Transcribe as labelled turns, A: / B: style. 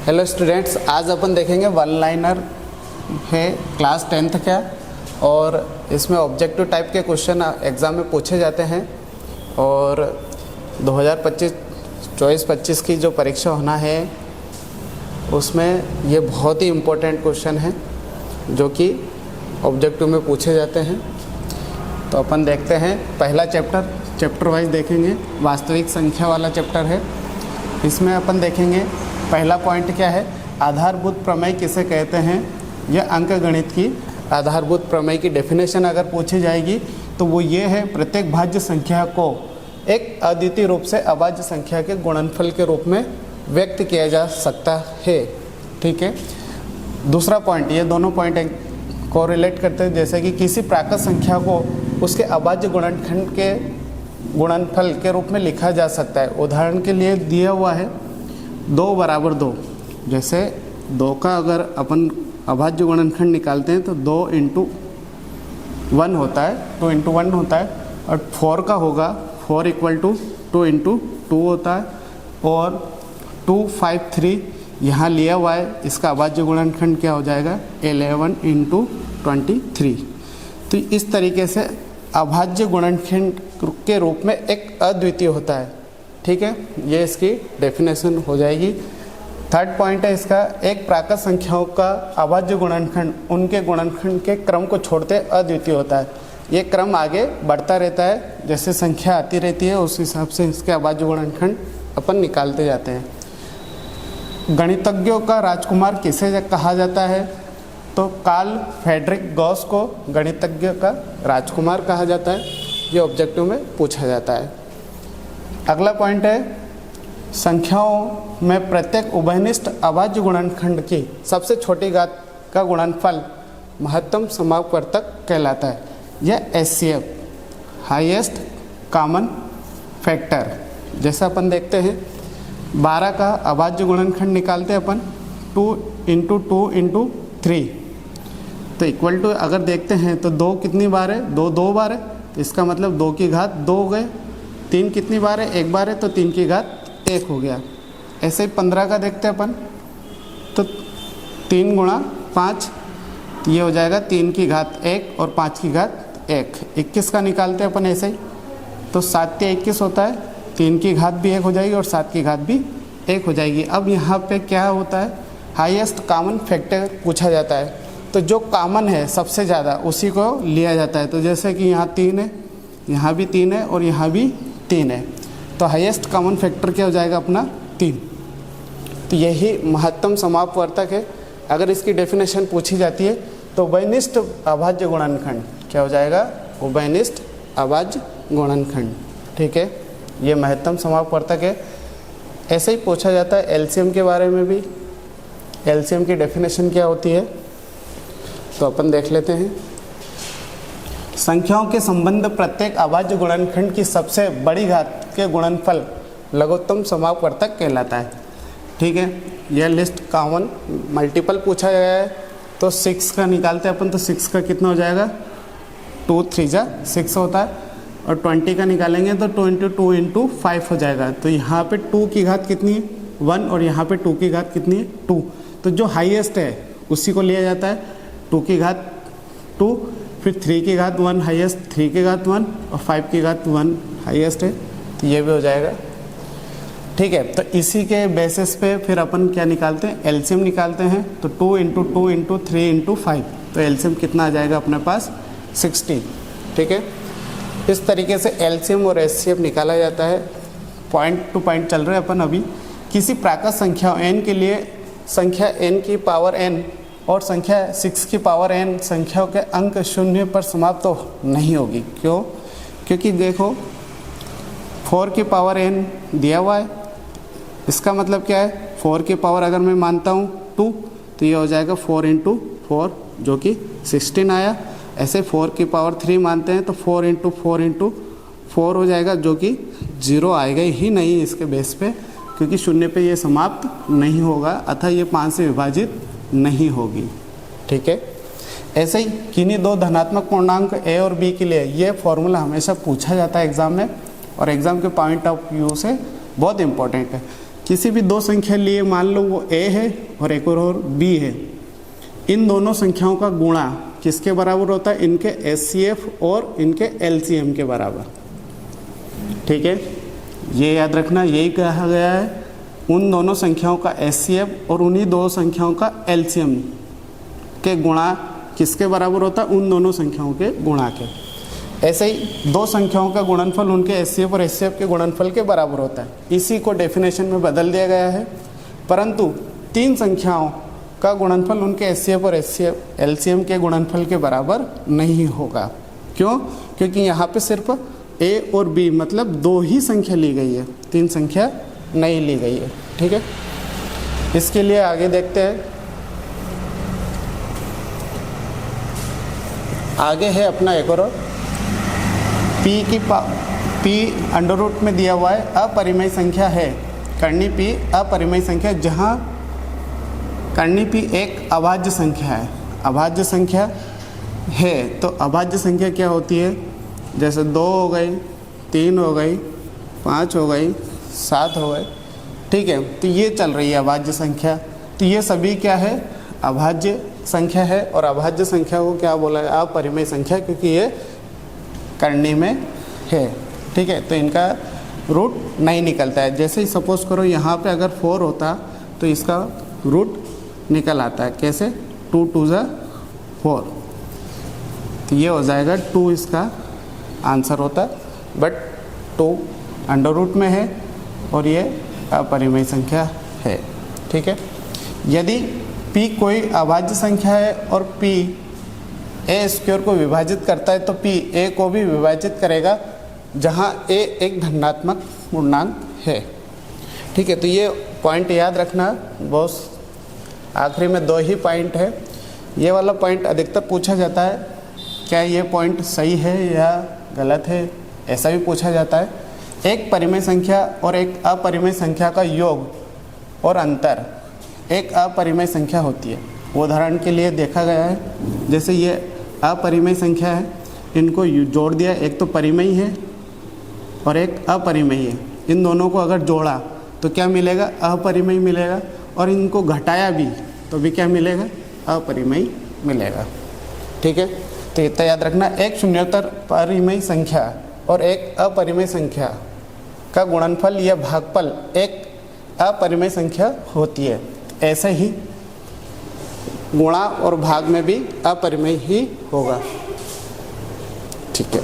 A: Hello students, आज अपन देखेंगे one liner है क्लास 10th का, और इसमें ऑब्जेक्टिव टाइप के क्वेश्चन एग्ज़ाम में पूछे जाते हैं। और 2025 की जो परीक्षा होना है उसमें ये बहुत ही इम्पोर्टेंट क्वेश्चन है जो कि ऑब्जेक्टिव में पूछे जाते हैं। तो अपन देखते हैं पहला चैप्टर वाइज देखेंगे। वास्तविक संख्या वाला चैप्टर है। इसमें अपन देखेंगे पहला पॉइंट क्या है, आधारभूत प्रमेय किसे कहते हैं। यह अंकगणित की आधारभूत प्रमेय की डेफिनेशन अगर पूछी जाएगी तो वो ये है, प्रत्येक भाज्य संख्या को एक अद्वितीय रूप से अभाज्य संख्या के गुणनफल के रूप में व्यक्त किया जा सकता है। ठीक है। दूसरा पॉइंट, ये दोनों पॉइंट को रिलेट करते हैं। जैसे कि किसी प्राकृत संख्या को उसके अभाज्य गुणनखंड के गुणनफल के रूप में लिखा जा सकता है। उदाहरण के लिए दिया हुआ है 2 बराबर 2। जैसे 2 का अगर अपन अभाज्य गुणनखंड निकालते हैं तो 2 × 1 होता है, 2 × 1 होता है। और 4 का होगा 4 = 2 × 2 होता है। और 2, 5, 3 यहाँ लिया हुआ है, इसका अभाज्य गुणनखंड क्या हो जाएगा 11 × 23। तो इस तरीके से अभाज्य गुणनखंड के रूप में एक अद्वितीय होता है। ठीक है, ये इसकी डेफिनेशन हो जाएगी। थर्ड पॉइंट है इसका, एक प्राकृत संख्याओं का अभाज्य गुणनखंड उनके गुणनखंड के क्रम को छोड़ते अद्वितीय होता है। ये क्रम आगे बढ़ता रहता है, जैसे संख्या आती रहती है उस हिसाब से इसके अभाज्य गुणनखंड अपन निकालते जाते हैं। गणितज्ञों का राजकुमार किसे कहा जाता है, तो कार्ल फ्रेडरिक गॉस को गणितज्ञ का राजकुमार कहा जाता है। ये ऑब्जेक्टिव में पूछा जाता है। अगला पॉइंट है, संख्याओं में प्रत्येक उभयनिष्ठ अभाज्य गुणनखंड की सबसे छोटी घात का गुणनफल महत्तम समापवर्तक कहलाता है। यह HCF हाईएस्ट कॉमन फैक्टर। जैसा अपन देखते हैं 12 का अभाज्य गुणनखंड निकालते हैं अपन 2 × 2 × 3, तो इक्वल टू अगर देखते हैं तो 2 कितनी बार है, 2 बार है, तो इसका मतलब 2 की घात 2 हो गए। 3 कितनी बार है, 1 बार है, तो 3 की घात 1 हो गया। ऐसे ही 15 का देखते हैं अपन, तो 3 × 5 ये हो जाएगा 3 की घात 1 और 5 की घात 1। 21 का निकालते हैं अपन ऐसे ही, तो 7 × 21 होता है, 3 की घात भी 1 हो जाएगी और 7 की घात भी 1 हो जाएगी। अब यहाँ पे क्या होता है, हाईएस्ट कॉमन फैक्टर पूछा जाता है, तो जो कॉमन है सबसे ज़्यादा उसी को लिया जाता है। तो जैसे कि यहाँ 3 है, यहाँ भी 3 है और यहाँ भी 3 है, तो हाईएस्ट कॉमन फैक्टर क्या हो जाएगा अपना 3। तो यही महत्तम समापवर्तक है। अगर इसकी डेफिनेशन पूछी जाती है तो उभयनिष्ठ अभाज्य गुणनखंड क्या हो जाएगा, उभयनिष्ठ अभाज्य गुणनखंड। ठीक है, ये महत्तम समापवर्तक है। ऐसे ही पूछा जाता है LCM के बारे में भी। LCM की डेफिनेशन क्या होती है तो अपन देख लेते हैं। संख्याओं के संबंध प्रत्येक अभाज्य गुणनखंड की सबसे बड़ी घात के गुणनफल लघुत्तम समापवर्तक कहलाता है। ठीक है, यह लिस्ट कॉमन मल्टीपल पूछा गया है, तो 6 का निकालते हैं अपन, तो 6 का कितना हो जाएगा 2 × 3 = 6 होता है। और 20 का निकालेंगे तो 2 × 2 × 5 हो जाएगा। तो यहाँ पे 2 की घात कितनी है 1 और यहाँ पे 2 की घात कितनी है 2। तो जो हाईएस्ट है उसी को लिया जाता है, 2 की घात 2, फिर 3 की घात 1 हाईएस्ट, 3 की घात 1 और 5 की घात 1 हाईएस्ट है, तो ये भी हो जाएगा। ठीक है, तो इसी के बेसिस पे फिर अपन क्या निकालते हैं, LCM निकालते हैं। तो 2 × 2 × 3 × 5, तो LCM कितना आ जाएगा अपने पास 16। ठीक है, इस तरीके से LCM और HCF निकाला जाता है। पॉइंट टू पॉइंट चल रहे हैं अपन अभी। किसी प्राकृत संख्या n के लिए संख्या n की पावर n और संख्या 6 की पावर n संख्याओं के अंक 0 पर समाप्त तो नहीं होगी। क्यों? क्योंकि देखो 4 की पावर n दिया हुआ है, इसका मतलब क्या है, 4 की पावर अगर मैं मानता हूँ 2, तो ये हो जाएगा 4 × 4 जो कि 16 आया। ऐसे 4 की पावर 3 मानते हैं तो 4 × 4 × 4 हो जाएगा, जो कि 0 आएगा ही नहीं इसके बेस पे, क्योंकि 0 पे ये समाप्त नहीं होगा, अतः ये 5 से विभाजित नहीं होगी। ठीक है, ऐसे ही किन्हीं 2 धनात्मक पूर्णांक A और B के लिए ये फॉर्मूला हमेशा पूछा जाता है एग्ज़ाम में, और एग्ज़ाम के पॉइंट ऑफ व्यू से बहुत इंपॉर्टेंट है। किसी भी दो संख्या लिए, मान लो वो a है और एक और b है, इन दोनों संख्याओं का गुणा किसके बराबर होता है? इनके HCF और इनके LCM के बराबर। ठीक है, ये याद रखना, यही कहा गया है, उन दोनों संख्याओं का HCF और उन्हीं दो संख्याओं का LCM के गुणा किसके बराबर होता है? उन दोनों संख्याओं के गुणा के। ऐसे ही दो संख्याओं का गुणनफल उनके HCF और HCF के गुणनफल के बराबर होता है। इसी को डेफिनेशन में बदल दिया गया है। परंतु तीन संख्याओं का गुणनफल उनके HCF और LCM के गुणनफल के बराबर नहीं होगा। क्यों? क्योंकि यहाँ पे सिर्फ A और B मतलब दो ही संख्या ली गई है, तीन संख्या नहीं ली गई है। ठीक है, इसके लिए आगे देखते हैं। आगे है अपना एक और P अंडर रूट में दिया हुआ है, अपरिमेय संख्या है। कर्णी P अपरिमेय संख्या, जहाँ कर्णी P एक अभाज्य संख्या है। अभाज्य संख्या है तो अभाज्य संख्या क्या होती है? जैसे 2 हो गई, 3 हो गई, 5 हो गई, 7 हो गई। ठीक है, तो ये चल रही है अभाज्य संख्या। तो ये सभी क्या है? अभाज्य संख्या है। और अभाज्य संख्या को क्या बोला है? अपरिमेय संख्या, क्योंकि ये करनी में है। ठीक है, तो इनका रूट नहीं निकलता है। जैसे ही सपोज करो यहाँ पे अगर 4 होता तो इसका रूट निकल आता है। कैसे? 2 2 ज़ा 4, तो ये हो जाएगा 2 इसका आंसर होता। बट 2 अंडर रूट में है और ये अपरिमेय संख्या है। ठीक है, यदि P कोई अभाज्य संख्या है और P A स्क्वायर को विभाजित करता है तो P A को भी विभाजित करेगा, जहाँ A एक धनात्मक पूर्णांक है। ठीक है, तो ये पॉइंट याद रखना। बहुत आखिरी में 2 ही पॉइंट है। ये वाला पॉइंट अधिकतर पूछा जाता है, क्या ये पॉइंट सही है या गलत है, ऐसा भी पूछा जाता है। एक परिमेय संख्या और एक अपरिमेय संख्या का योग और अंतर एक अपरिमेय संख्या होती है। उदाहरण के लिए देखा गया है, जैसे ये अपरिमेय संख्या है, इनको जोड़ दिया, एक तो परिमेय है और एक अपरिमेय है। इन दोनों को अगर जोड़ा तो क्या मिलेगा? अपरिमेय मिलेगा। और इनको घटाया भी तो भी क्या मिलेगा? अपरिमेय मिलेगा। ठीक है, तो इतना याद रखना। एक शून्योत्तर परिमेय संख्या और एक अपरिमेय संख्या का गुणनफल या भागफल एक अपरिमेय संख्या होती है। ऐसे ही गुणा और भाग में भी अपरिमेय ही होगा। ठीक है।